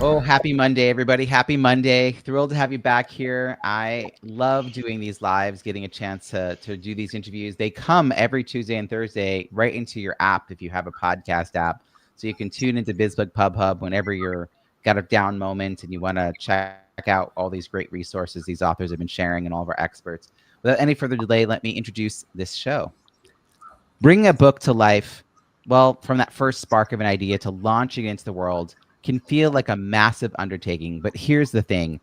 Oh, happy Monday, everybody. Happy Monday. Thrilled to have you back here. I love doing these lives, getting a chance to do these interviews. They come every Tuesday and Thursday right into your app if you have a podcast app. So you can tune into Biz Book Pub Hub whenever you're got a down moment and you want to check out all these great resources these authors have been sharing and all of our experts. Without any further delay, let me introduce this show. Bringing a book to life, well, from that first spark of an idea to launching it into the world, can feel like a massive undertaking. But here's the thing,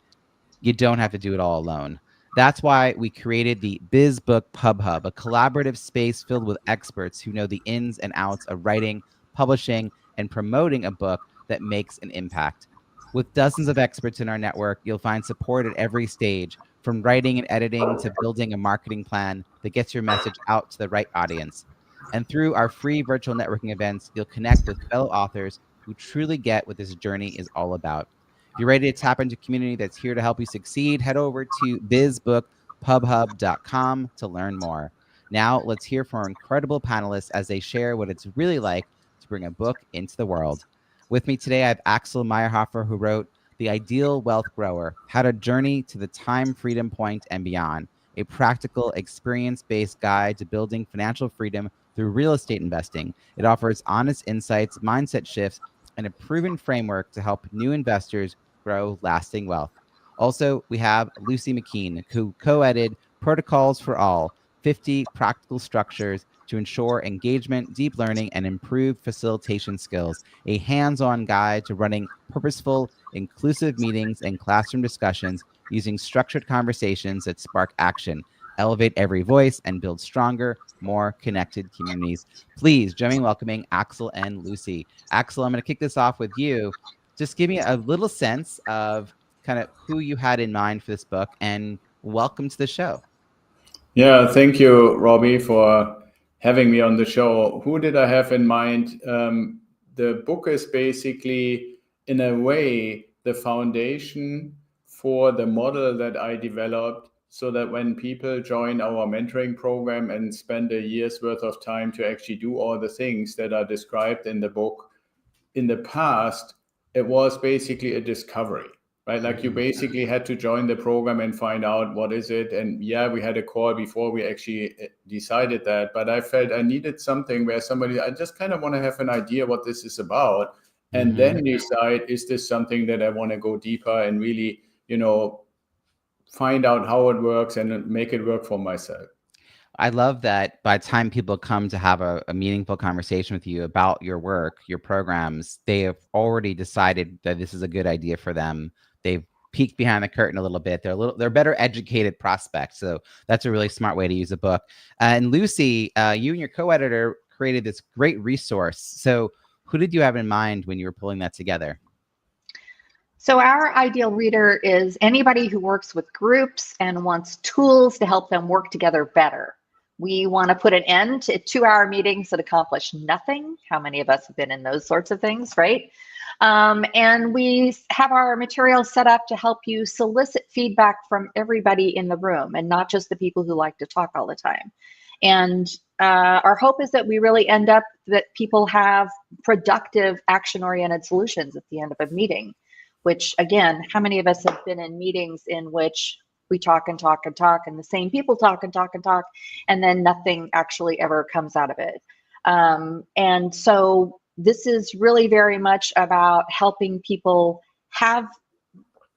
you don't have to do it all alone. That's why we created the Biz Book Pub Hub, a collaborative space filled with experts who know the ins and outs of writing, publishing, and promoting a book that makes an impact. With dozens of experts in our network, you'll find support at every stage, from writing and editing to building a marketing plan that gets your message out to the right audience. And through our free virtual networking events, you'll connect with fellow authors who truly get what this journey is all about. If you're ready to tap into a community that's here to help you succeed, head over to bizbookpubhub.com to learn more. Now, let's hear from our incredible panelists as they share what it's really like to bring a book into the world. With me today, I have Axel Meierhoefer, who wrote The Ideal Wealth Grower, How to Journey to the Time Freedom Point and Beyond, a practical, experience-based guide to building financial freedom through real estate investing. It offers honest insights, mindset shifts, and a proven framework to help new investors grow lasting wealth. Also, we have Luci McKean, who co-edited Protocols for All, 50 practical structures to ensure engagement, deep learning, and improved facilitation skills, a hands-on guide to running purposeful, inclusive meetings and classroom discussions using structured conversations that spark action, elevate every voice, and build stronger, more connected communities. Please join me in welcoming Axel and Luci. Axel, I'm going to kick this off with you. Just give me a little sense of kind of who you had in mind for this book, and welcome to the show. Yeah, thank you, Robbie, for having me on the show. Who did I have in mind? The book is basically, in a way, the foundation for the model that I developed, so that when people join our mentoring program and spend a year's worth of time to actually do all the things that are described in the book, in the past, it was basically a discovery, right? Like you basically had to join the program and find out what is it. And yeah, we had a call before we actually decided that, but I felt I needed something where I just kind of want to have an idea what this is about. And then decide, is this something that I want to go deeper and really, find out how it works and make it work for myself. I love that by the time people come to have a meaningful conversation with you about your work, your programs, they have already decided that this is a good idea for them. They've peeked behind the curtain a little bit. They're better educated prospects. So that's a really smart way to use a book. And Luci, you and your co-editor created this great resource. So who did you have in mind when you were pulling that together? So our ideal reader is anybody who works with groups and wants tools to help them work together better. We want to put an end to 2-hour meetings that accomplish nothing. How many of us have been in those sorts of things, right? And we have our materials set up to help you solicit feedback from everybody in the room and not just the people who like to talk all the time. And our hope is that we really end up that people have productive, action-oriented solutions at the end of a meeting. Which, again, how many of us have been in meetings in which we talk and talk and talk, and the same people talk and talk and talk, and then nothing actually ever comes out of it? And so this is really very much about helping people have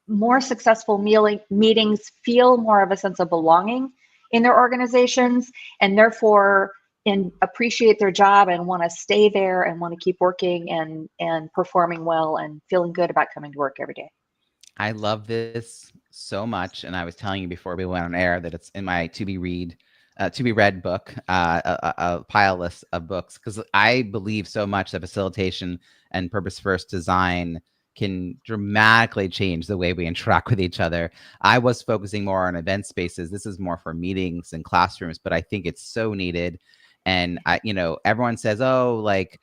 more successful meetings, feel more of a sense of belonging in their organizations, and therefore appreciate their job and want to stay there and want to keep working and performing well and feeling good about coming to work every day. I love this so much, and I was telling you before we went on air that it's in my to be read book, a pile list of books, because I believe so much that facilitation and purpose first design can dramatically change the way we interact with each other. I was focusing more on event spaces. This is more for meetings and classrooms, but I think it's so needed. And everyone says, oh, like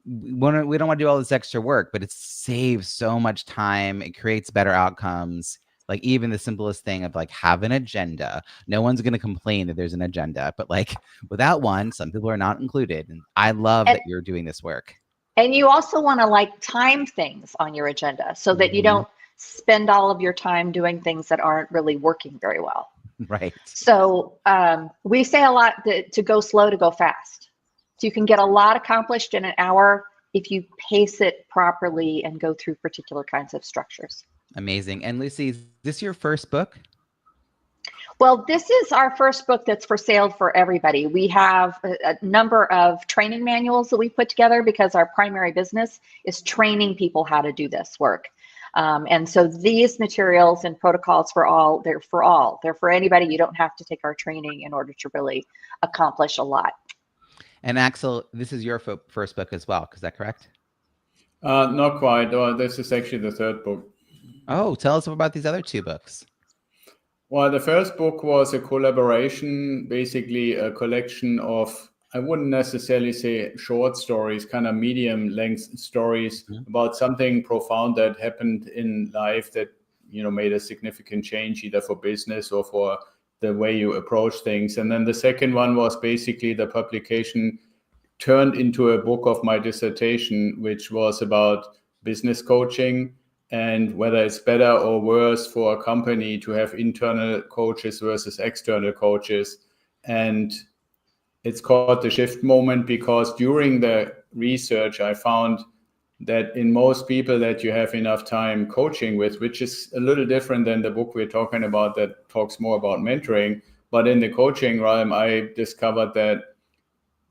we don't want to do all this extra work, but it saves so much time. It creates better outcomes. Like even the simplest thing of like have an agenda. No one's going to complain that there's an agenda, but like without one, some people are not included. And I love that you're doing this work. And you also want to like time things on your agenda so that you don't spend all of your time doing things that aren't really working very well. Right. So we say a lot to go slow to go fast. So you can get a lot accomplished in an hour if you pace it properly and go through particular kinds of structures. Amazing. And Luci, is this your first book? Well, this is our first book that's for sale for everybody. We have a number of training manuals that we put together because our primary business is training people how to do this work. And so these materials and protocols for all, they're for all. They're for anybody. You don't have to take our training in order to really accomplish a lot. And Axel, this is your first book as well. Is that correct? Not quite. This is actually the third book. Oh, tell us about these other two books. Well, the first book was a collaboration, basically a collection of, I wouldn't necessarily say short stories, kind of medium length stories about something profound that happened in life that, made a significant change either for business or for the way you approach things. And then the second one was basically the publication turned into a book of my dissertation, which was about business coaching and whether it's better or worse for a company to have internal coaches versus external coaches. And it's called The Shift Moment because during the research, I found that in most people that you have enough time coaching with, which is a little different than the book we're talking about that talks more about mentoring. But in the coaching realm, I discovered that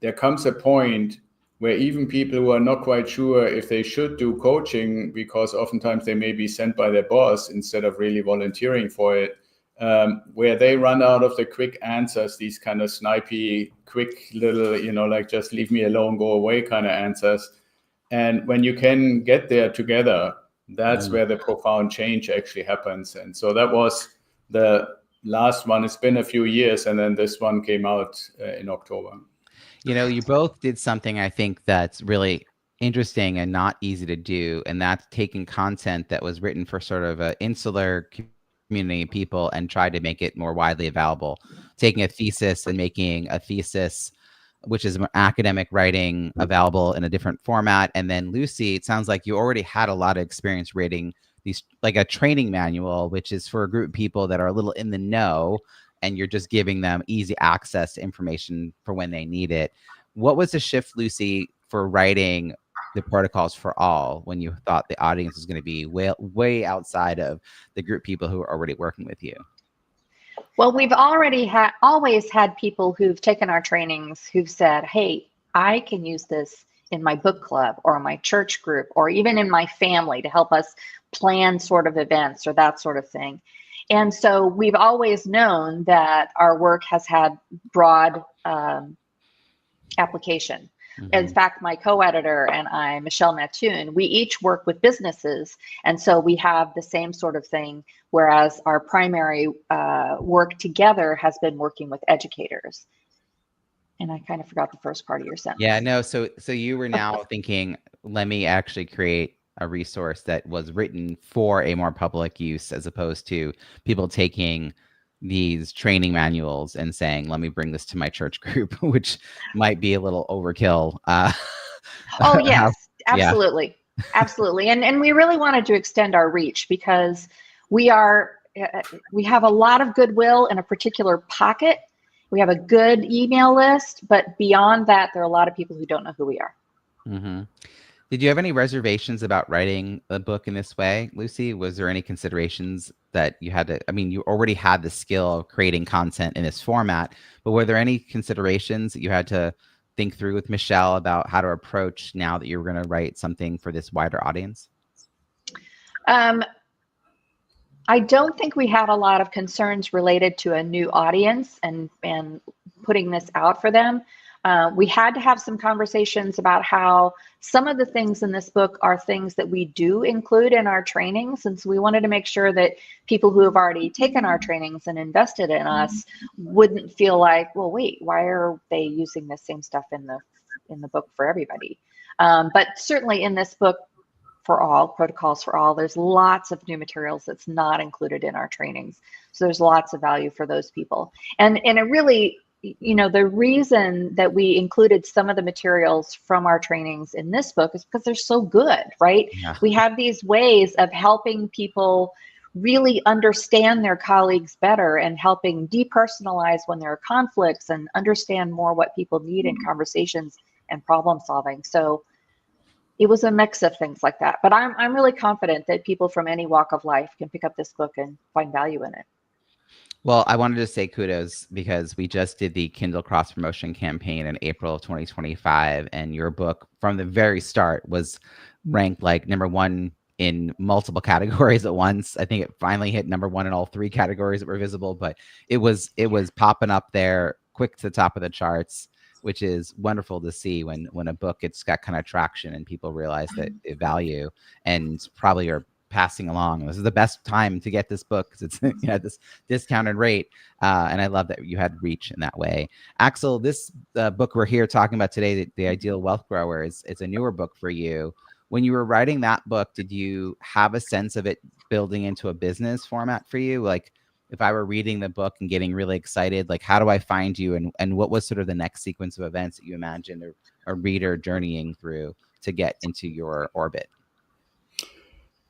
there comes a point where even people who are not quite sure if they should do coaching, because oftentimes they may be sent by their boss instead of really volunteering for it, where they run out of the quick answers, these kind of snipey, quick little, like just leave me alone, go away kind of answers. And when you can get there together, that's where the profound change actually happens. And so that was the last one. It's been a few years, and then this one came out in October. You both did something I think that's really interesting and not easy to do, and that's taking content that was written for sort of an insular community of people and try to make it more widely available. Taking a thesis and making a thesis, which is academic writing, available in a different format. And then Luci, it sounds like you already had a lot of experience reading these, like a training manual, which is for a group of people that are a little in the know, and you're just giving them easy access to information for when they need it. What was the shift, Luci, for writing the protocols for all when you thought the audience was going to be way outside of the group of people who are already working with you? Well, we've always had people who've taken our trainings who've said, hey, I can use this in my book club or my church group or even in my family to help us plan sort of events or that sort of thing. And so we've always known that our work has had broad application. In fact, my co-editor and I, Michelle Mattoon, we each work with businesses. And so we have the same sort of thing, whereas our primary work together has been working with educators. And I kind of forgot the first part of your sentence. Yeah, no. So you were now thinking, let me actually create a resource that was written for a more public use, as opposed to people taking these training manuals and saying, let me bring this to my church group, which might be a little overkill. Oh, yes, absolutely. Yeah. Absolutely. And we really wanted to extend our reach because we have a lot of goodwill in a particular pocket. We have a good email list, but beyond that, there are a lot of people who don't know who we are. Did you have any reservations about writing a book in this way, Luci? Was there any considerations that you had to, you already had the skill of creating content in this format, but were there any considerations that you had to think through with Michelle about how to approach now that you were going to write something for this wider audience? I don't think we had a lot of concerns related to a new audience and putting this out for them. We had to have some conversations about how some of the things in this book are things that we do include in our trainings. And so we wanted to make sure that people who have already taken our trainings and invested in us wouldn't feel like, well, wait, why are they using the same stuff in the book for everybody? But certainly in this book, for all, Protocols for All, there's lots of new materials that's not included in our trainings. So there's lots of value for those people. And it really you know, the reason that we included some of the materials from our trainings in this book is because they're so good, right? Yeah. We have these ways of helping people really understand their colleagues better and helping depersonalize when there are conflicts and understand more what people need in conversations and problem solving. So it was a mix of things like that. But I'm really confident that people from any walk of life can pick up this book and find value in it. Well, I wanted to say kudos because we just did the Kindle cross promotion campaign in April of 2025, and your book from the very start was ranked like #1 in multiple categories at once. I think it finally hit #1 in all 3 categories that were visible, but it was popping up there quick to the top of the charts, which is wonderful to see when a book it's got kind of traction and people realize that it value and probably are passing along. This is the best time to get this book because it's this discounted rate, and I love that you had reach in that way. Axel, this book we're here talking about today, the Ideal Wealth Grower, it's a newer book for you. When you were writing that book, did you have a sense of it building into a business format for you? Like, if I were reading the book and getting really excited, like, how do I find you, and what was sort of the next sequence of events that you imagined a reader journeying through to get into your orbit?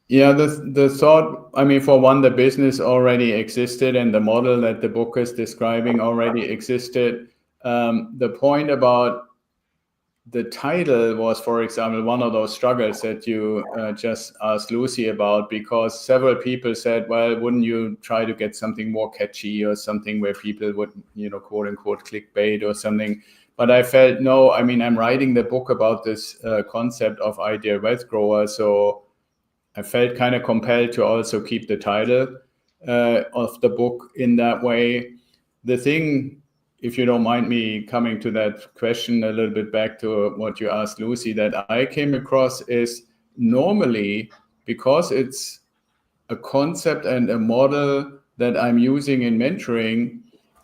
Yeah, the thought, I mean, for one, the business already existed and the model that the book is describing already existed. The point about the title was, for example, one of those struggles that you just asked Luci about, because several people said, well, wouldn't you try to get something more catchy or something where people would, quote unquote, clickbait or something. But I felt, no, I mean, I'm writing the book about this concept of ideal wealth grower. So I felt kind of compelled to also keep the title of the book in that way. The thing, if you don't mind me coming to that question a little bit back to what you asked Luci, that I came across is normally, because it's a concept and a model that I'm using in mentoring,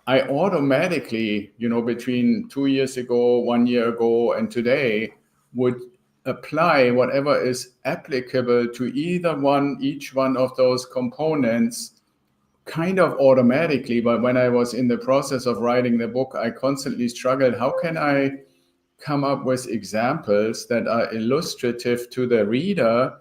I automatically, between 2 years ago, 1 year ago, and today would apply whatever is applicable to each one of those components kind of automatically. But when I was in the process of writing the book, I constantly struggled. How can I come up with examples that are illustrative to the reader,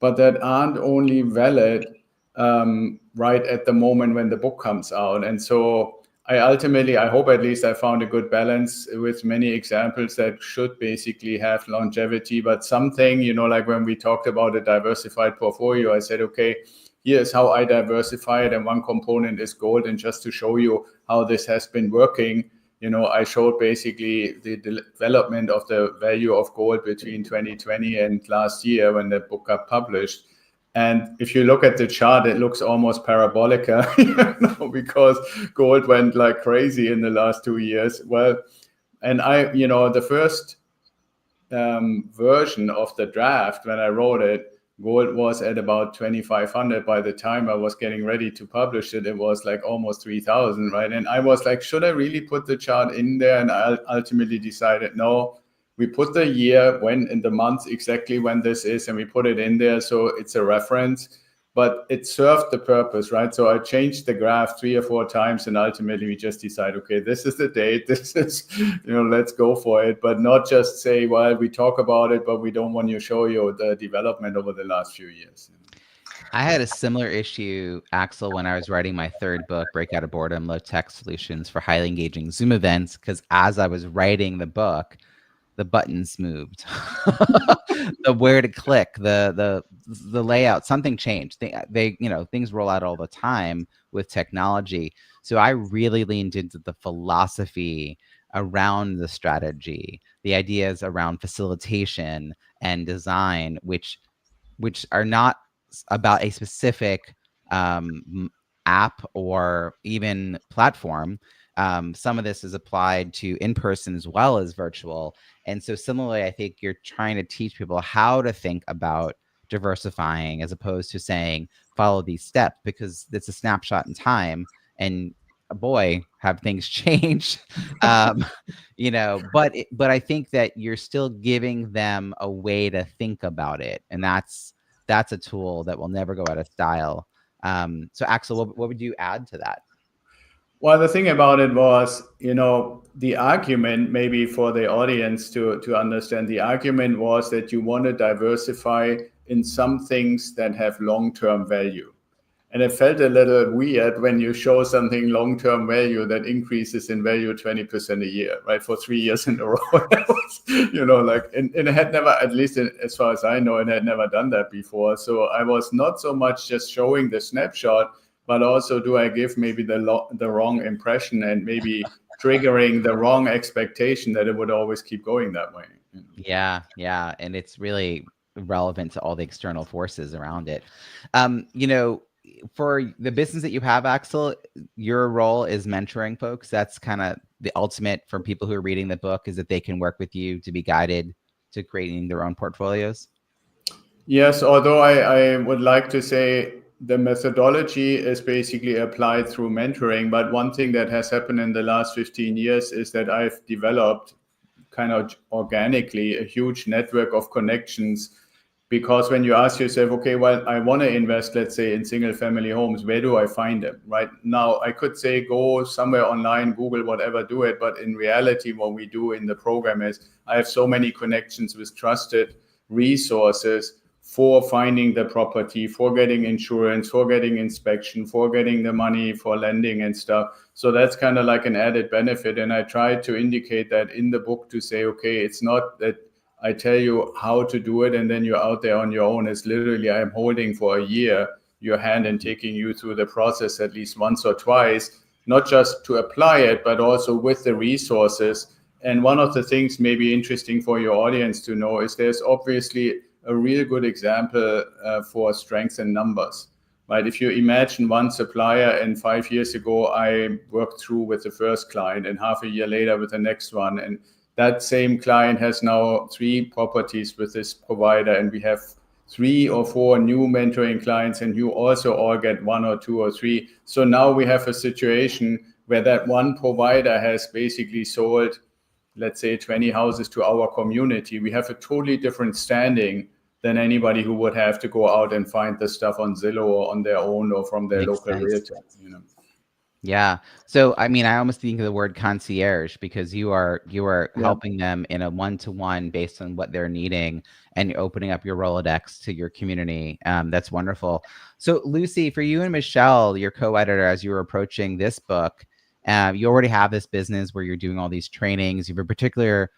but that aren't only valid right at the moment when the book comes out? And so I hope at least I found a good balance with many examples that should basically have longevity, but something, like when we talked about a diversified portfolio, I said, okay, here's how I diversify it. And one component is gold. And just to show you how this has been working, I showed basically the development of the value of gold between 2020 and last year when the book got published. And if you look at the chart, it looks almost parabolic, because gold went like crazy in the last 2 years. Well, and the first version of the draft, when I wrote it, gold was at about 2,500. By the time I was getting ready to publish it, it was like almost 3,000, right? And I was like, should I really put the chart in there? And I ultimately decided, no. We put the year when in the month exactly when this is, and we put it in there, so it's a reference, but it served the purpose, right? So I changed the graph 3 or 4 times, and ultimately we just decide, okay, this is the date, this is, let's go for it, but not just say, well, we talk about it, but we don't want to show you the development over the last few years. I had a similar issue, Axel, when I was writing my third book, Break Out of Boredom, Low Tech Solutions for Highly Engaging Zoom Events, because as I was writing the book, the buttons moved, the where to click, the layout, something changed. They things roll out all the time with technology. So I really leaned into the philosophy around the strategy, the ideas around facilitation and design, which are not about a specific app or even platform. Some of this is applied to in-person as well as virtual. And so similarly, I think you're trying to teach people how to think about diversifying as opposed to saying, follow these steps, because it's a snapshot in time. And boy, have things changed. But I think that you're still giving them a way to think about it. And that's a tool that will never go out of style. So Axel, what would you add to that? Well, the thing about it was, the argument, maybe for the audience to understand, the argument was that you want to diversify in some things that have long-term value. And it felt a little weird when you show something long-term value that increases in value 20% a year, right? For 3 years in a row. That was, and it had never, at least as far as I know, it had never done that before. So I was not so much just showing the snapshot, but also do I give maybe the wrong impression and maybe triggering the wrong expectation that it would always keep going that way. Yeah. And it's really relevant to all the external forces around it. For the business that you have, Axel, your role is mentoring folks. That's kind of the ultimate for people who are reading the book, is that they can work with you to be guided to creating their own portfolios. Yes, although I would like to say the methodology is basically applied through mentoring. But one thing that has happened in the last 15 years is that I've developed kind of organically a huge network of connections. Because when you ask yourself, okay, well, I want to invest, let's say, in single family homes, where do I find them? Right now, I could say, go somewhere online, Google, whatever, do it. But in reality, what we do in the program is I have so many connections with trusted resources for finding the property, for getting insurance, for getting inspection, for getting the money for lending and stuff. So that's kind of like an added benefit. And I try to indicate that in the book to say, okay, it's not that I tell you how to do it and then you're out there on your own. It's literally, I'm holding for a year your hand and taking you through the process at least once or twice, not just to apply it, but also with the resources. And one of the things maybe interesting for your audience to know is there's obviously a real good example for strength in numbers, right? If you imagine one supplier, and 5 years ago, I worked through with the first client and half a year later with the next one. And that same client has now 3 properties with this provider, and we have 3 or 4 new mentoring clients, and you also all get 1 or 2 or 3. So now we have a situation where that one provider has basically sold, let's say, 20 houses to our community. We have a totally different standing than anybody who would have to go out and find the stuff on Zillow or on their own or from their local realtor. Yeah. So, I mean, I almost think of the word concierge, because you are helping them in a one-to-one based on what they're needing, and you're opening up your Rolodex to your community. That's wonderful. So, Luci, for you and Michelle, your co-editor, as you were approaching this book, you already have this business where you're doing all these trainings. You have a particular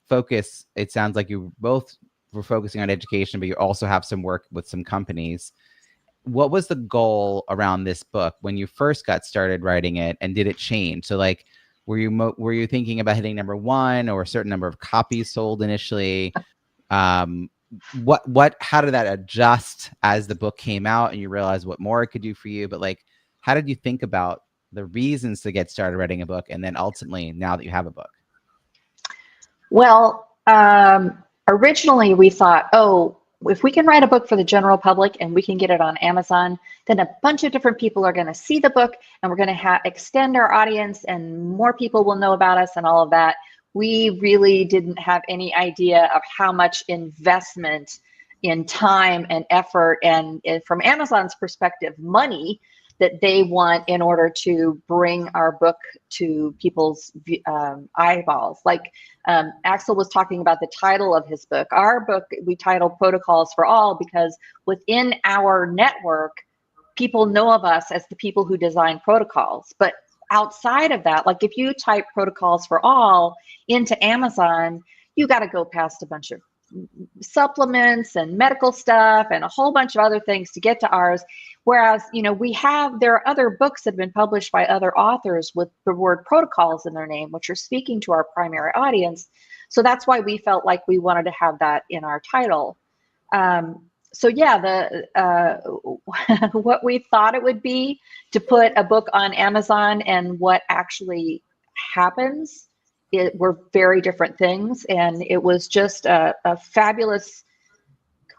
focus. It sounds like you both were focusing on education, but you also have some work with some companies. What was the goal around this book when you first got started writing it, and did it change? So, like, were you thinking about hitting number 1 or a certain number of copies sold initially? How did that adjust as the book came out and you realized what more it could do for you? But, like, how did you think about the reasons to get started writing a book, and then ultimately now that you have a book? Well, originally we thought, if we can write a book for the general public and we can get it on Amazon, then a bunch of different people are going to see the book, and we're going to extend our audience, and more people will know about us and all of that. We really didn't have any idea of how much investment in time and effort, and from Amazon's perspective, money, that they want in order to bring our book to people's eyeballs. Like Axel was talking about the title of his book. Our book, we titled Protocols for All, because within our network, people know of us as the people who design protocols. But outside of that, like if you type Protocols for All into Amazon, you got to go past a bunch of supplements and medical stuff and a whole bunch of other things to get to ours. Whereas, there are other books that have been published by other authors with the word protocols in their name, which are speaking to our primary audience. So that's why we felt like we wanted to have that in our title. So yeah, what we thought it would be to put a book on Amazon and what actually happens, were very different things. And it was just a fabulous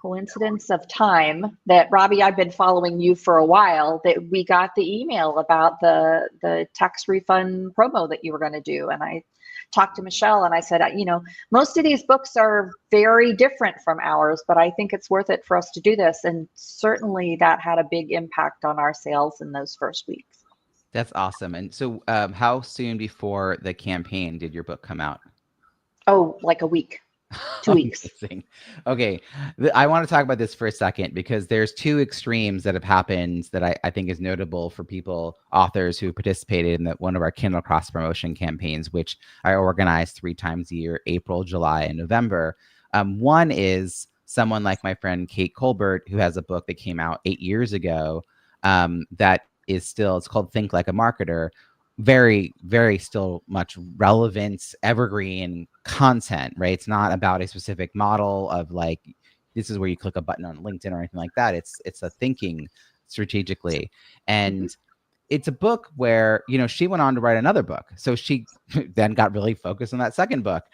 coincidence of time that, Robbie, I've been following you for a while, that we got the email about the tax refund promo that you were going to do. And I talked to Michelle and I said, most of these books are very different from ours, but I think it's worth it for us to do this. And certainly that had a big impact on our sales in those first weeks. That's awesome. And so how soon before the campaign did your book come out? Oh, like a week, 2 weeks. Amazing. Okay. I want to talk about this for a second because there's two extremes that have happened that I think is notable for people, authors who participated in one of our Kindle cross promotion campaigns, which I organize 3 times a year, April, July, and November. One is someone like my friend Kate Colbert, who has a book that came out 8 years ago that is still, it's called Think Like a Marketer, very, very still much relevant, evergreen content, right? It's not about a specific model of like, this is where you click a button on LinkedIn or anything like that. It's a thinking strategically. And it's a book where, you know, she went on to write another book. So she then got really focused on that second book.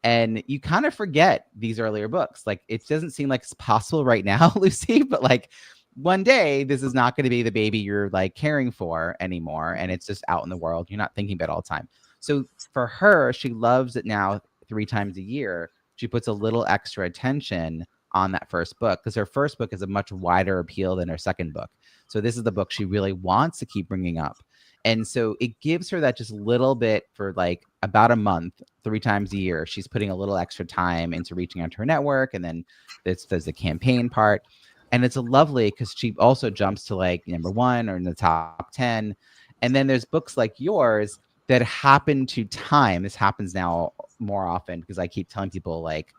And you kind of forget these earlier books. Like, it doesn't seem like it's possible right now, Luci, but like one day this is not going to be the baby you're like caring for anymore. And it's just out in the world. You're not thinking about it all the time. So for her, she loves it now 3 times a year. She puts a little extra attention on that first book because her first book is a much wider appeal than her second book. So this is the book she really wants to keep bringing up. And so it gives her that just little bit for like about a month, 3 times a year. She's putting a little extra time into reaching out to her network. And then there's the campaign part. And it's a lovely because she also jumps to like #1 or in the top 10. And then there's books like yours that happen to time. This happens now more often because I keep telling people like,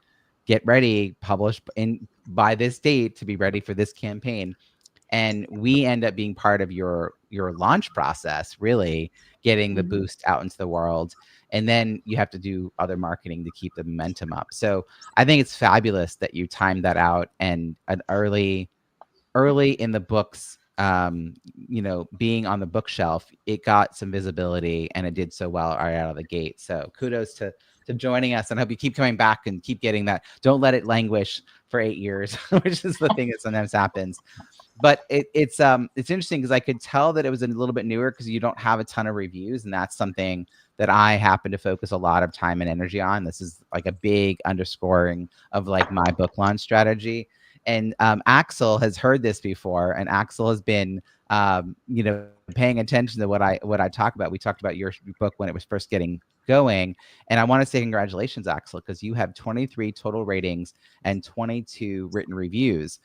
get ready, publish by this date to be ready for this campaign. And we end up being part of your launch process, really getting the boost out into the world. And then you have to do other marketing to keep the momentum up. So I think it's fabulous that you timed that out and an early in the books, you know, being on the bookshelf, it got some visibility and it did so well right out of the gate. So kudos to joining us, and I hope you keep coming back and keep getting that. Don't let it languish for 8 years, which is the thing that sometimes happens. But it's interesting because I could tell that it was a little bit newer because you don't have a ton of reviews, and that's something that I happen to focus a lot of time and energy on. This is like a big underscoring of like my book launch strategy. And Axel has heard this before, and Axel has been, you know, paying attention to what I talk about. We talked about your book when it was first getting going, and I want to say congratulations, Axel, because you have 23 total ratings and 22 written reviews.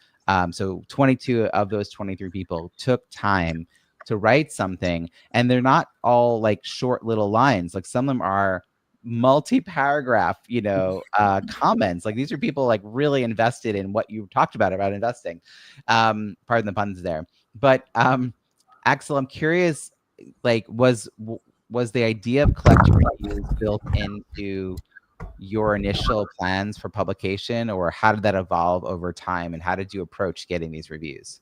So 22 of those 23 people took time to write something, and they're not all like short little lines. Like some of them are multi-paragraph, you know, comments. Like these are people like really invested in what you talked about investing. Pardon the puns there. But Axel, I'm curious, like was the idea of collecting reviews built into your initial plans for publication, or how did that evolve over time, and how did you approach getting these reviews?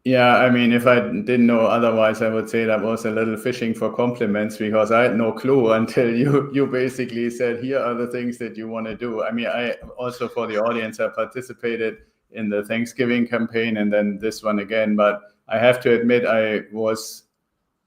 Yeah, I mean, if I didn't know otherwise, I would say that was a little fishing for compliments because I had no clue until you basically said, here are the things that you want to do. I mean, I also, for the audience, I participated in the Thanksgiving campaign and then this one again. But I have to admit, I was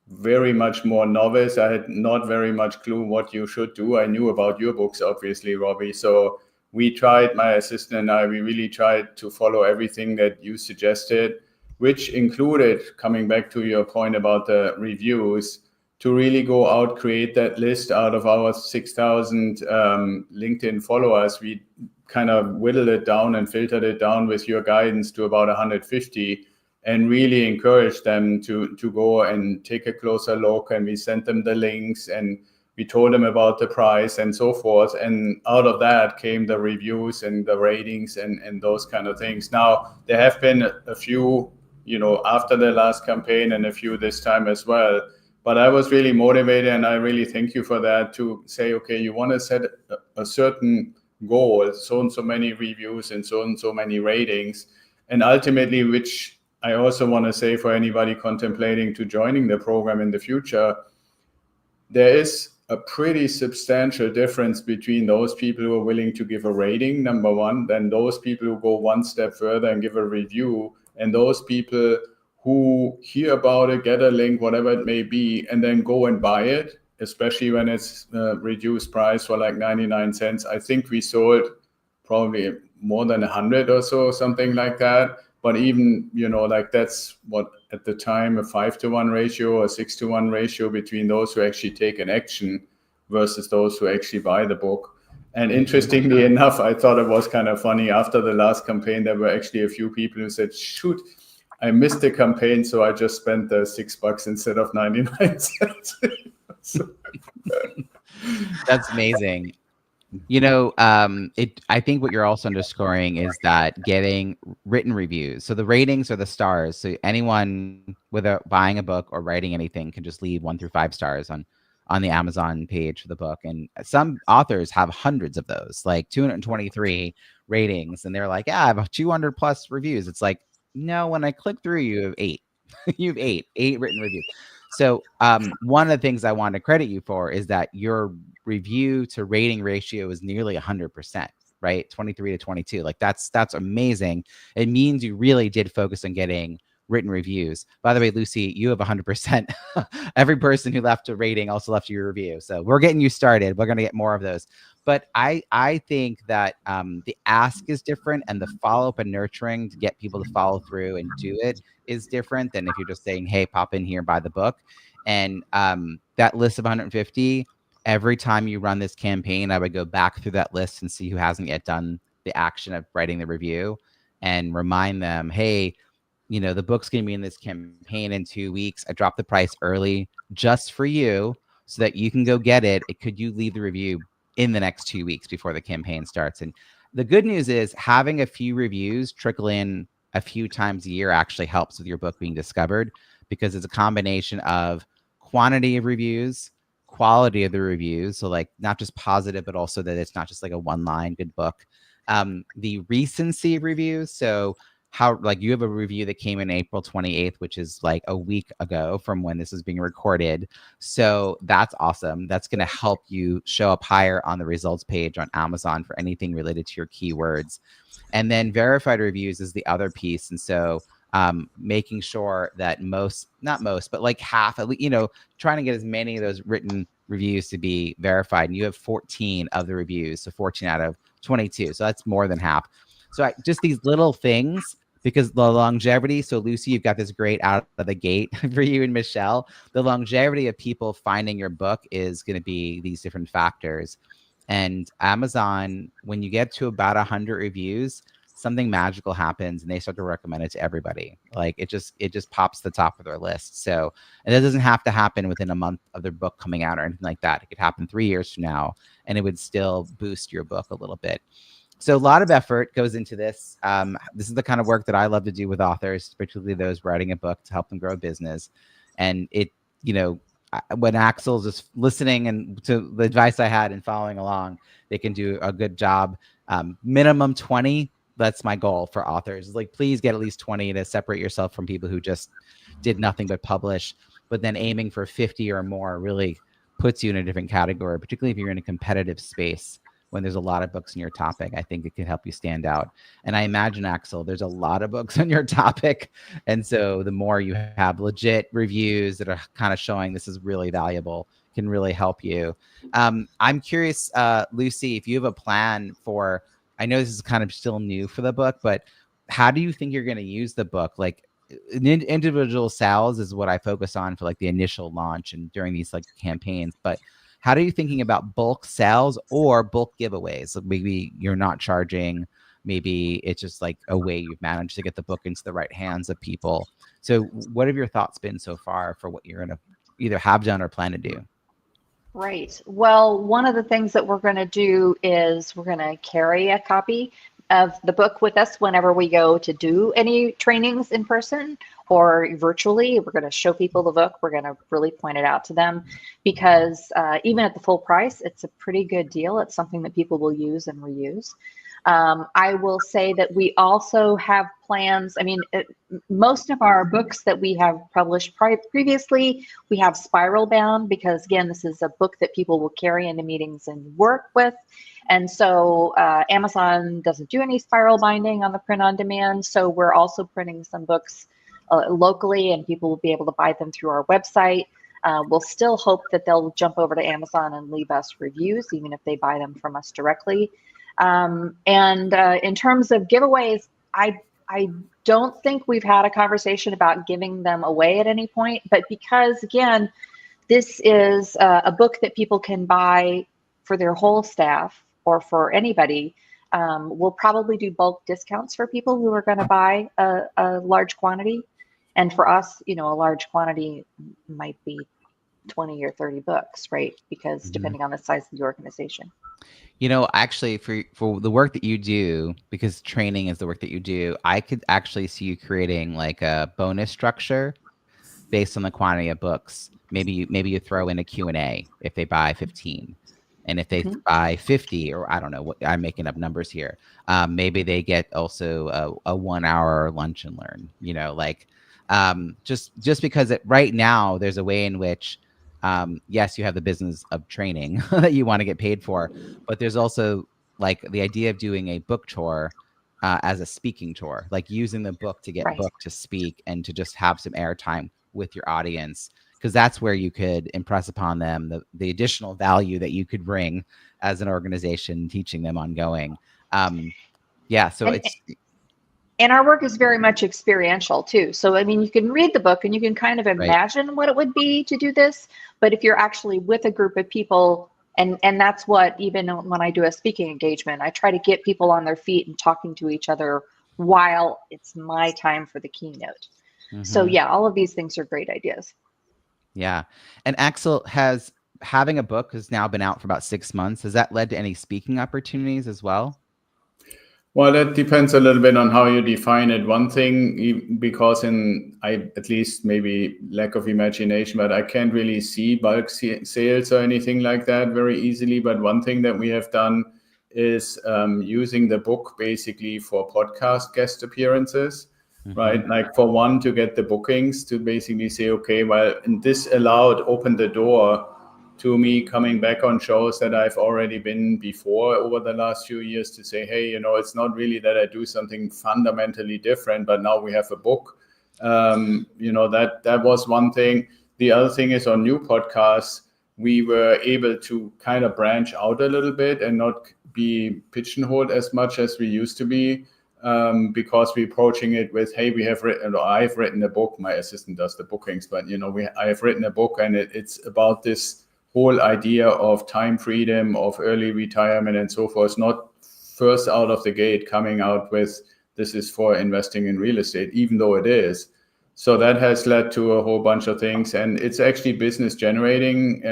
very much more novice. I had not very much clue what you should do. I knew about your books, obviously, Robbie. So we tried, my assistant and I, we really tried to follow everything that you suggested, which included, coming back to your point about the reviews, to really go out, create that list out of our 6,000 LinkedIn followers. We kind of whittled it down and filtered it down with your guidance to about 150, and really encourage them to go and take a closer look. And we sent them the links and we told them about the price and so forth. And out of that came the reviews and the ratings and those kind of things. Now, there have been a few, you know, after the last campaign and a few this time as well. But I was really motivated, and I really thank you for that, to say, okay, you want to set a certain goal, so and so many reviews and so many ratings. And ultimately, which I also want to say for anybody contemplating to joining the program in the future, there is a pretty substantial difference between those people who are willing to give a rating, number one, then those people who go one step further and give a review, and those people who hear about it, get a link, whatever it may be, and then go and buy it, especially when it's reduced price for like 99 cents. I think we sold probably more than 100 or so, something like that. But even, like that's what at the time a 5-to-1 ratio or 6-to-1 ratio between those who actually take an action versus those who actually buy the book. And interestingly enough, I thought it was kind of funny. After the last campaign, there were actually a few people who said, shoot, I missed the campaign, so I just spent the $6 instead of 99 cents. That's amazing. I think what you're also underscoring is that getting written reviews. So the ratings are the stars. So anyone, whether buying a book or writing anything, can just leave 1 through 5 stars on the Amazon page for the book. And some authors have hundreds of those, like 223 ratings. And they're like, yeah, I have 200 plus reviews. It's like, no, when I click through, you have 8. You have eight written reviews. So one of the things I want to credit you for is that your review to rating ratio is nearly 100%, right? 23 to 22. Like that's amazing. It means you really did focus on getting written reviews. By the way, Luci, you have 100%. Every person who left a rating also left you a review. So we're getting you started. We're going to get more of those. But I think that the ask is different, and the follow-up and nurturing to get people to follow through and do it is different than if you're just saying, hey, pop in here and buy the book. And that list of 150, every time you run this campaign, I would go back through that list and see who hasn't yet done the action of writing the review and remind them, hey, the book's going to be in this campaign in 2 weeks. I dropped the price early just for you so that you can go get it. Could you leave the review in the next 2 weeks before the campaign starts? And the good news is having a few reviews trickle in a few times a year actually helps with your book being discovered, because it's a combination of quantity of reviews, quality of the reviews. So like not just positive, but also that it's not just like a one-line good book. The recency of reviews. So how, like, you have a review that came in April 28th, which is like a week ago from when this is being recorded. So that's awesome. That's going to help you show up higher on the results page on Amazon for anything related to your keywords. And then verified reviews is the other piece. And so making sure that not most, but like half, at least, trying to get as many of those written reviews to be verified. And you have 14 of the reviews, so 14 out of 22. So that's more than half. So just these little things, because the longevity. So Luci, you've got this great out of the gate for you and Michelle. The longevity of people finding your book is going to be these different factors. And Amazon, when you get to about 100 reviews, something magical happens and they start to recommend it to everybody. Like it just pops to the top of their list. So, and it doesn't have to happen within a month of their book coming out or anything like that. It could happen 3 years from now and it would still boost your book a little bit. So a lot of effort goes into this. This is the kind of work that I love to do with authors, particularly those writing a book to help them grow a business. And it, when Axel's just listening and to the advice I had and following along, they can do a good job. Minimum 20. That's my goal for authors. Like, please get at least 20 to separate yourself from people who just did nothing but publish. But then aiming for 50 or more really puts you in a different category, particularly if you're in a competitive space. When there's a lot of books in your topic, I think it can help you stand out. And I imagine, Axel, there's a lot of books on your topic. And so the more you have legit reviews that are kind of showing this is really valuable can really help you. I'm curious, Luci, if you have a plan for, I know this is kind of still new for the book, but how do you think you're going to use the book? Like individual sales is what I focus on for like the initial launch and during these like campaigns. But how are you thinking about bulk sales or bulk giveaways? Like maybe you're not charging, maybe it's just like a way you've managed to get the book into the right hands of people. So what have your thoughts been so far for what you're going to either have done or plan to do? Right. Well, one of the things that we're going to do is we're going to carry a copy of the book with us whenever we go to do any trainings in person or virtually. We're going to show people the book. We're going to really point it out to them because even at the full price, it's a pretty good deal. It's something that people will use and reuse. I will say that we also have plans. I mean, most of our books that we have published previously, we have spiral bound because, again, this is a book that people will carry into meetings and work with. And so Amazon doesn't do any spiral binding on the print on demand. So we're also printing some books locally and people will be able to buy them through our website. We'll still hope that they'll jump over to Amazon and leave us reviews, even if they buy them from us directly. And in terms of giveaways, I don't think we've had a conversation about giving them away at any point, but because again, this is a book that people can buy for their whole staff or for anybody. We'll probably do bulk discounts for people who are going to buy a large quantity. And for us, a large quantity might be 20 or 30 books, right? Because depending on the size of the organization. Actually, for the work that you do, because training is the work that you do, I could actually see you creating like a bonus structure based on the quantity of books. Maybe you throw in a Q&A if they buy 15. And if they buy 50, or I don't know, I'm making up numbers here, maybe they get also a 1 hour lunch and learn, just because right now there's a way in which, yes, you have the business of training that you want to get paid for, but there's also like the idea of doing a book tour as a speaking tour, like using the book to get booked to speak and to just have some airtime with your audience, because that's where you could impress upon them the additional value that you could bring as an organization, teaching them ongoing. And our work is very much experiential too. So, I mean, you can read the book and you can kind of imagine what it would be to do this. But if you're actually with a group of people, and that's what, even when I do a speaking engagement, I try to get people on their feet and talking to each other while it's my time for the keynote. So yeah, all of these things are great ideas. Yeah. And Axel, having a book has now been out for about 6 months. Has that led to any speaking opportunities as well? Well, that depends a little bit on how you define it. One thing, because at least maybe lack of imagination, but I can't really see bulk sales or anything like that very easily. But one thing that we have done is using the book basically for podcast guest appearances. Right, like for one, to get the bookings, to basically say, okay, well, and this opened the door to me coming back on shows that I've already been before over the last few years, to say, hey, it's not really that I do something fundamentally different, but now we have a book. That was one thing. The other thing is, on new podcasts, we were able to kind of branch out a little bit and not be pigeonholed as much as we used to be. Because we're approaching it with, hey, I've written a book. My assistant does the bookings, but I have written a book, and it's about this whole idea of time freedom, of early retirement, and so forth. It's not first out of the gate coming out with, this is for investing in real estate, even though it is. So that has led to a whole bunch of things, and it's actually business generating.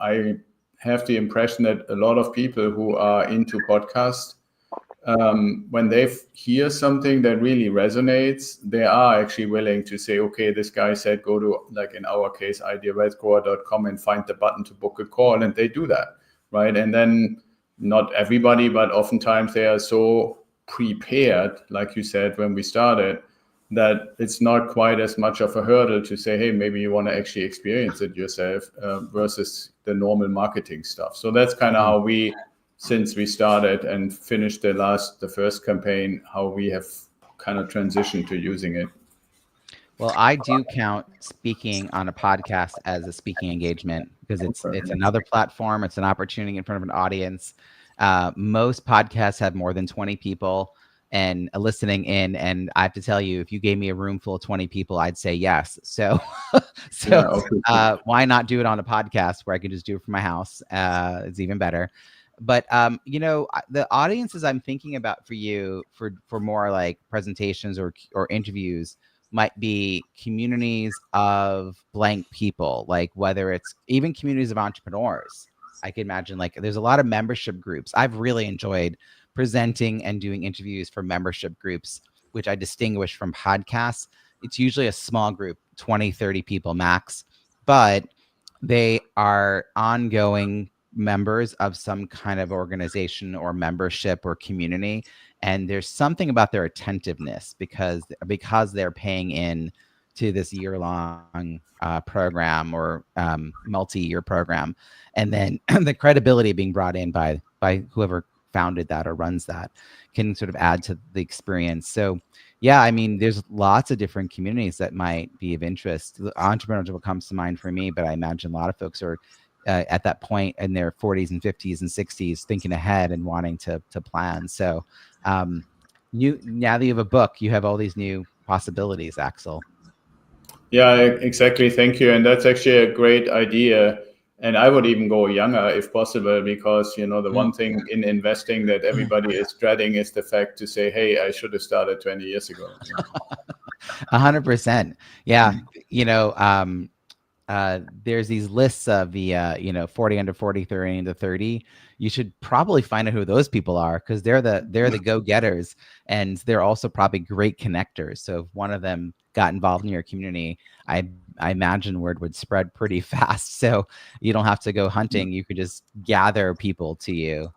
I have the impression that a lot of people who are into podcasts, when they hear something that really resonates, they are actually willing to say, okay, this guy said go to, like in our case, ideawealthgrower.com and find the button to book a call, and they do that, right? And then not everybody, but oftentimes they are so prepared, like you said when we started, that it's not quite as much of a hurdle to say, hey, maybe you want to actually experience it yourself, versus the normal marketing stuff. So that's kind of how we, since we started and finished the first campaign, how we have kind of transitioned to using it. Well, I do count speaking on a podcast as a speaking engagement, because it's another platform. It's an opportunity in front of an audience. Most podcasts have more than 20 people and listening in. And I have to tell you, if you gave me a room full of 20 people, I'd say yes. So why not do it on a podcast where I can just do it from my house? It's even better. But the audiences I'm thinking about for you for more like presentations or interviews might be communities of blank people, like whether it's even communities of entrepreneurs. I can imagine, like, there's a lot of membership groups. I've really enjoyed presenting and doing interviews for membership groups, which I distinguish from podcasts. It's usually a small group, 20, 30 people max, but they are ongoing members of some kind of organization or membership or community, and there's something about their attentiveness because they're paying in to this year-long program or multi-year program, and then the credibility being brought in by whoever founded that or runs that can sort of add to the experience. So yeah, I mean, there's lots of different communities that might be of interest. Entrepreneurship comes to mind for me, but I imagine a lot of folks are at that point in their 40s and 50s and 60s thinking ahead and wanting to plan. So now that you have a book, you have all these new possibilities, Axel. Yeah, exactly. Thank you. And that's actually a great idea. And I would even go younger if possible, because, the one thing in investing that everybody is dreading is the fact to say, hey, I should have started 20 years ago. 100%. Yeah. There's these lists of the 40 under 40, 30 under 30. You should probably find out who those people are, because they're the go-getters, and they're also probably great connectors. So if one of them got involved in your community, I imagine word would spread pretty fast. So you don't have to go hunting. You could just gather people to you.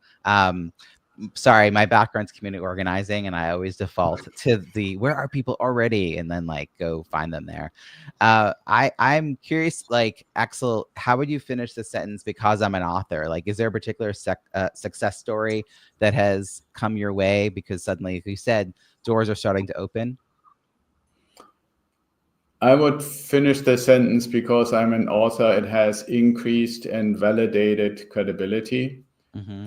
Sorry, my background's community organizing, and I always default to the where are people already, and then like go find them there. I'm curious, like, Axel, how would you finish the sentence? Because I'm an author. Like, is there a particular success story that has come your way because suddenly, like you said, doors are starting to open? I would finish the sentence because I'm an author. It has increased and validated credibility.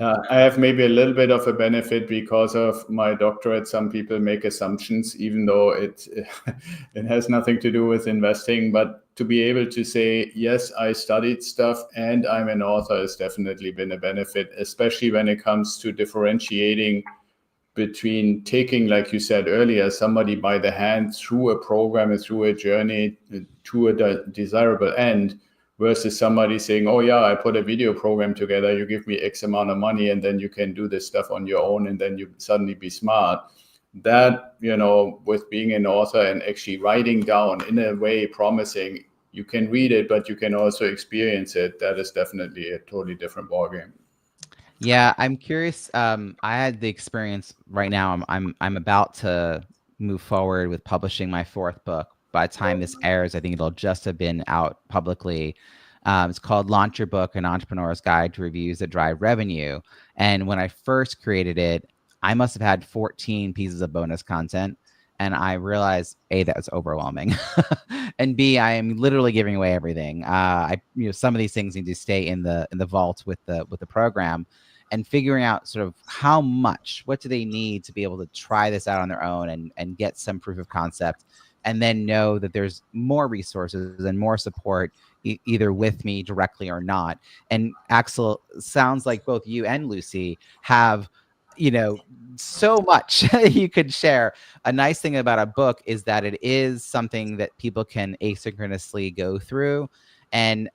I have maybe a little bit of a benefit because of my doctorate. Some people make assumptions, even though it has nothing to do with investing. But to be able to say, yes, I studied stuff and I'm an author has definitely been a benefit, especially when it comes to differentiating between taking, like you said earlier, somebody by the hand through a program and through a journey to a desirable end, versus somebody saying, oh yeah, I put a video program together, you give me X amount of money, and then you can do this stuff on your own, and then you suddenly be smart. That, with being an author and actually writing down in a way promising, you can read it, but you can also experience it. That is definitely a totally different ballgame. Yeah, I'm curious. I had the experience right now. I'm about to move forward with publishing my 4th book. By the time this airs, I think it'll just have been out publicly. It's called Launch Your Book, an Entrepreneur's Guide to Reviews That Drive Revenue. And when I first created it, I must have had 14 pieces of bonus content. And I realized, A, that was overwhelming. And B, I am literally giving away everything. Some of these things need to stay in the vault with the program. And figuring out sort of what do they need to be able to try this out on their own and get some proof of concept, and then know that there's more resources and more support either with me directly or not. And Axel, sounds like both you and Luci have, so much you could share. A nice thing about a book is that it is something that people can asynchronously go through. And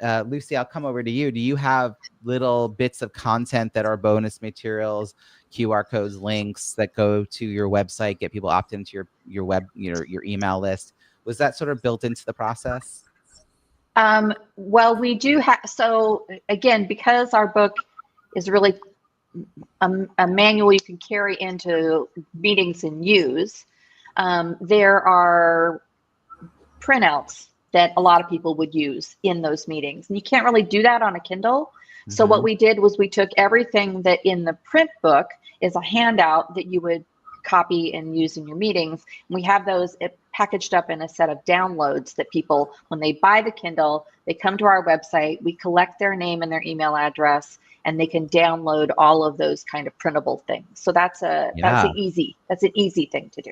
Luci, I'll come over to you. Do you have little bits of content that are bonus materials, QR codes, links that go to your website, get people opt into your web, your email list? Was that sort of built into the process? Well, we do have, so again, because our book is really a manual you can carry into meetings and use, there are printouts that a lot of people would use in those meetings. And you can't really do that on a Kindle. So what we did was we took everything that in the print book is a handout that you would copy and use in your meetings. And we have those packaged up in a set of downloads that people, when they buy the Kindle, they come to our website, we collect their name and their email address, and they can download all of those kind of printable things. So that's an easy thing to do.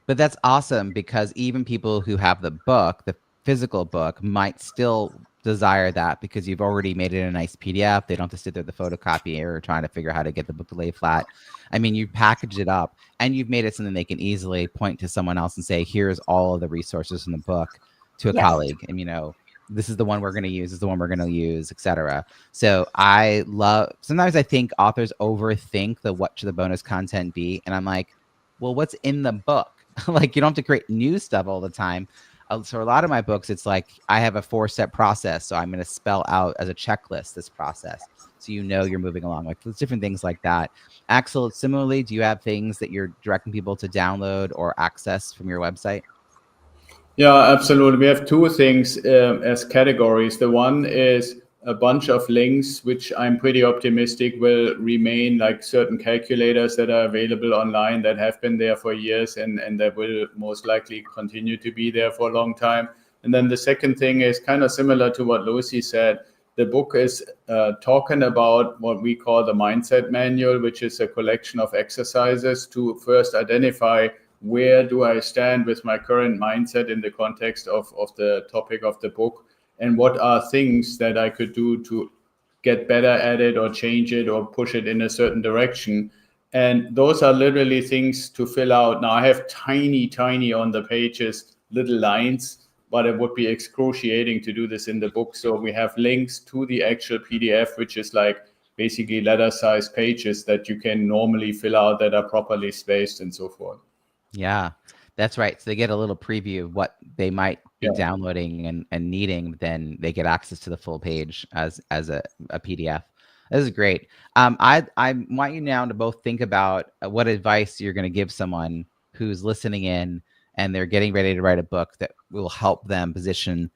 But that's awesome, because even people who have the book, the physical book, might still desire that because you've already made it a nice PDF. They don't have to sit there with the photocopier or trying to figure out how to get the book to lay flat. I mean, you package it up and you've made it something they can easily point to someone else and say, here's all of the resources in the book to a colleague. And, this is the one we're going to use, this is the one we're going to use, etc. So sometimes I think authors overthink what should the bonus content be. And I'm like, well, what's in the book? Like, you don't have to create new stuff all the time. So a lot of my books, it's like I have a 4-step process. So I'm going to spell out as a checklist this process, so you're moving along. Like, there's different things like that. Axel, similarly, do you have things that you're directing people to download or access from your website? Yeah, absolutely. We have 2 things as categories. The one is a bunch of links, which I'm pretty optimistic will remain, like certain calculators that are available online that have been there for years and that will most likely continue to be there for a long time. And then the second thing is kind of similar to what Luci said. The book is talking about what we call the mindset manual, which is a collection of exercises to first identify where do I stand with my current mindset in the context of the topic of the book, and what are things that I could do to get better at it or change it or push it in a certain direction. And those are literally things to fill out. Now I have tiny on the pages, little lines, but it would be excruciating to do this in the book. So we have links to the actual PDF, which is like basically letter-sized pages that you can normally fill out that are properly spaced and so forth. Yeah, that's right. So they get a little preview of what they might be downloading and needing. Then they get access to the full page as a PDF. This is great. I want you now to both think about what advice you're going to give someone who's listening in and they're getting ready to write a book that will help them position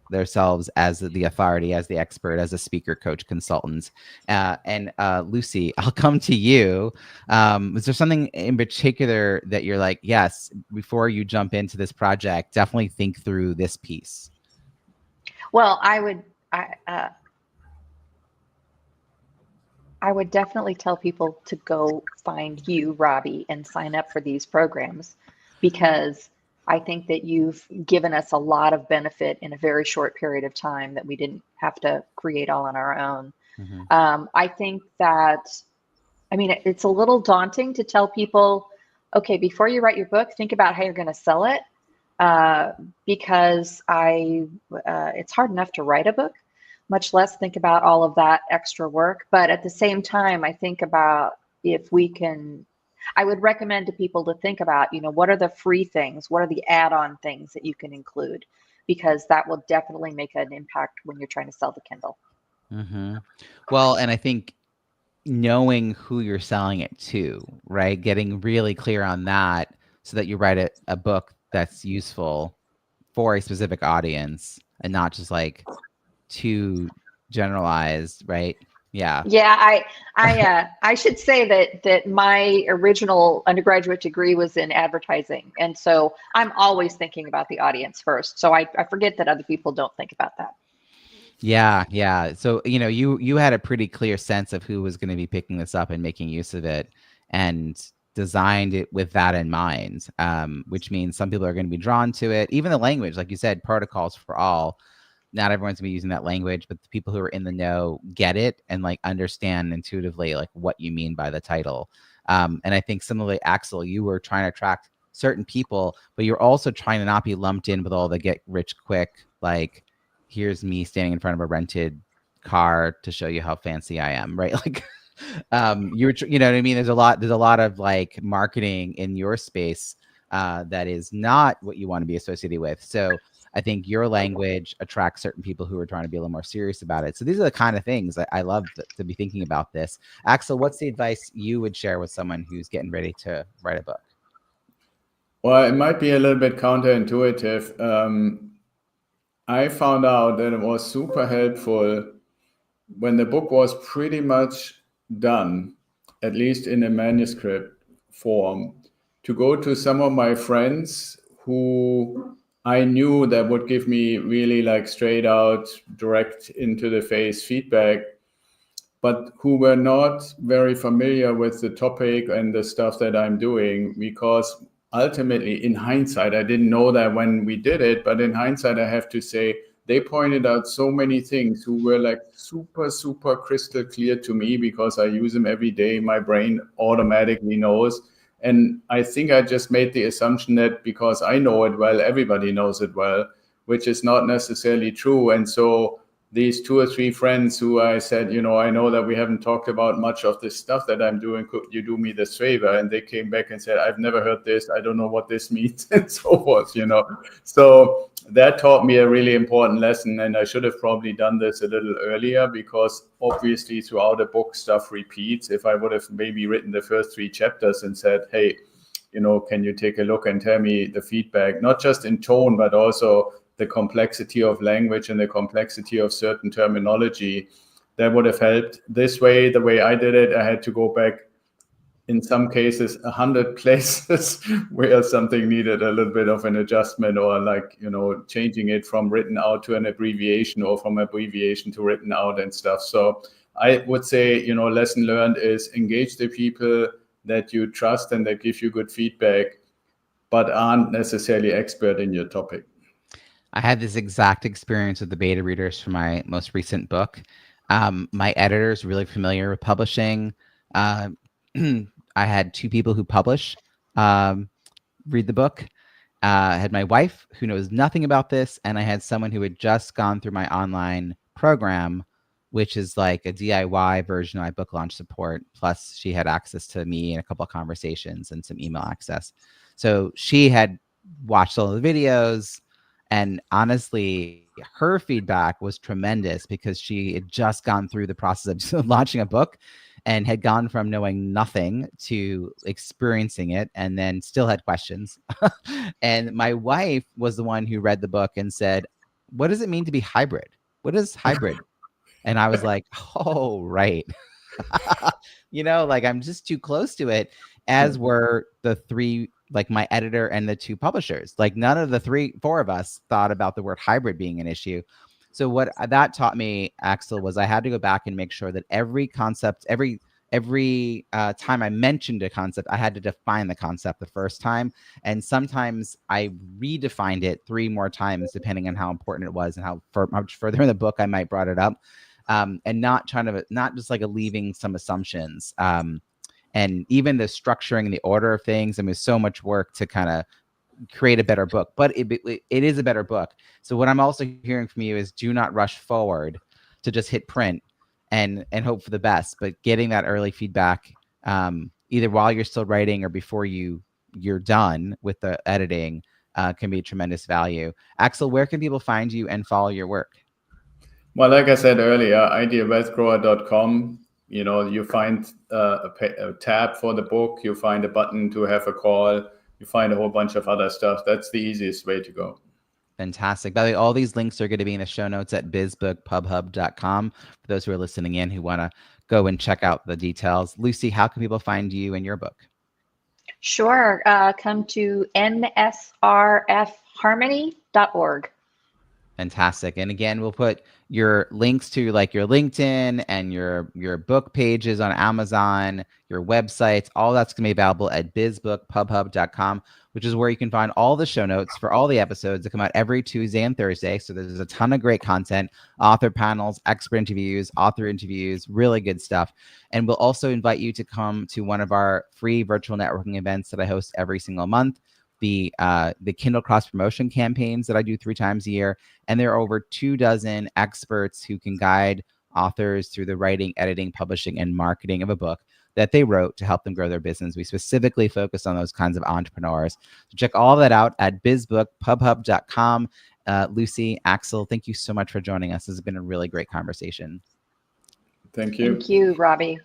themselves as the authority, as the expert, as a speaker, coach, consultant. And Luci, I'll come to you. Is there something in particular that you're like, yes, before you jump into this project, definitely think through this piece? Well, I would definitely tell people to go find you, Robbie, and sign up for these programs, because I think that you've given us a lot of benefit in a very short period of time that we didn't have to create all on our own. Mm-hmm. I think that, I mean, it's a little daunting to tell people, okay, before you write your book, think about how you're going to sell it, because it's hard enough to write a book, much less think about all of that extra work. But at the same time, I think about if we can, I would recommend to people to think about, what are the free things? What are the add-on things that you can include? Because that will definitely make an impact when you're trying to sell the Kindle. Mm-hmm. Well, and I think knowing who you're selling it to, right? Getting really clear on that so that you write a book that's useful for a specific audience and not just like too generalized, right? Yeah. Yeah, I should say that my original undergraduate degree was in advertising, and so I'm always thinking about the audience first. So I forget that other people don't think about that. Yeah. So you had a pretty clear sense of who was going to be picking this up and making use of it, and designed it with that in mind. Which means some people are going to be drawn to it. Even the language, like you said, protocols for all. Not everyone's gonna be using that language, but the people who are in the know get it and like understand intuitively like what you mean by the title. And I think similarly, Axel, you were trying to attract certain people, but you're also trying to not be lumped in with all the get rich quick, like here's me standing in front of a rented car to show you how fancy I am, right? Like you know what I mean? There's a lot of like marketing in your space that is not what you want to be associated with. So I think your language attracts certain people who are trying to be a little more serious about it. So these are the kind of things that I love to be thinking about this. Axel, what's the advice you would share with someone who's getting ready to write a book? Well, it might be a little bit counterintuitive. I found out that it was super helpful when the book was pretty much done, at least in a manuscript form, to go to some of my friends who I knew that would give me really like straight out, direct into the face feedback, but who were not very familiar with the topic and the stuff that I'm doing, because ultimately in hindsight, I didn't know that when we did it, but in hindsight, I have to say, they pointed out so many things who were like super crystal clear to me because I use them every day. My brain automatically knows. And I think I just made the assumption that because I know it well, everybody knows it well, which is not necessarily true. And so these 2 or 3 friends who I said, I know that we haven't talked about much of this stuff that I'm doing. Could you do me this favor? And they came back and said, I've never heard this. I don't know what this means, and so forth, So that taught me a really important lesson. And I should have probably done this a little earlier, because obviously throughout the book stuff repeats. If I would have maybe written the first 3 chapters and said, hey, can you take a look and tell me the feedback, not just in tone, but also the complexity of language and the complexity of certain terminology, that would have helped. This way, the way I did it, I had to go back in some cases 100 places where something needed a little bit of an adjustment, or like, changing it from written out to an abbreviation, or from abbreviation to written out and stuff. So I would say, lesson learned is engage the people that you trust and that give you good feedback, but aren't necessarily expert in your topic. I had this exact experience with the beta readers for my most recent book. My editor is really familiar with publishing. I had 2 people who publish read the book. I had my wife, who knows nothing about this, and I had someone who had just gone through my online program, which is like a DIY version of my book launch support. Plus, she had access to me and a couple of conversations and some email access. So she had watched all the videos, and honestly, her feedback was tremendous because she had just gone through the process of launching a book and had gone from knowing nothing to experiencing it, and then still had questions. And my wife was the one who read the book and said, "What does it mean to be hybrid? What is hybrid?" And I was like, "Oh, right." Like I'm just too close to it, as were the 3, like my editor and the 2 publishers. Like none of the 4 of us thought about the word hybrid being an issue. So what that taught me, Axel, was I had to go back and make sure that every concept, every time I mentioned a concept, I had to define the concept the first time. And sometimes I redefined it 3 more times, depending on how important it was and how much further in the book I might brought it up. And not just like leaving some assumptions. And even the structuring and the order of things, I mean, so much work to kind of create a better book, but it is a better book. So what I'm also hearing from you is do not rush forward to just hit print and hope for the best, but getting that early feedback, either while you're still writing or before you're done with the editing, can be a tremendous value. Axel, where can people find you and follow your work? Well, like I said earlier, idealwealthgrower.com. You find a tab for the book, you find a button to have a call, you find a whole bunch of other stuff. That's the easiest way to go. Fantastic. By the way, all these links are going to be in the show notes at bizbookpubhub.com for those who are listening in who want to go and check out the details. Luci, how can people find you and your book? Sure. Come to nsrfharmony.org. Fantastic. And again, we'll put your links to like your LinkedIn and your book pages on Amazon, your websites, all that's going to be available at bizbookpubhub.com, which is where you can find all the show notes for all the episodes that come out every Tuesday and Thursday. So there's a ton of great content, author panels, expert interviews, author interviews, really good stuff. And we'll also invite you to come to one of our free virtual networking events that I host every single month. The Kindle cross promotion campaigns that I do 3 times a year. And there are over 24 experts who can guide authors through the writing, editing, publishing, and marketing of a book that they wrote to help them grow their business. We specifically focus on those kinds of entrepreneurs. So check all that out at bizbookpubhub.com. Luci, Axel, thank you so much for joining us. This has been a really great conversation. Thank you. Thank you, Robbie.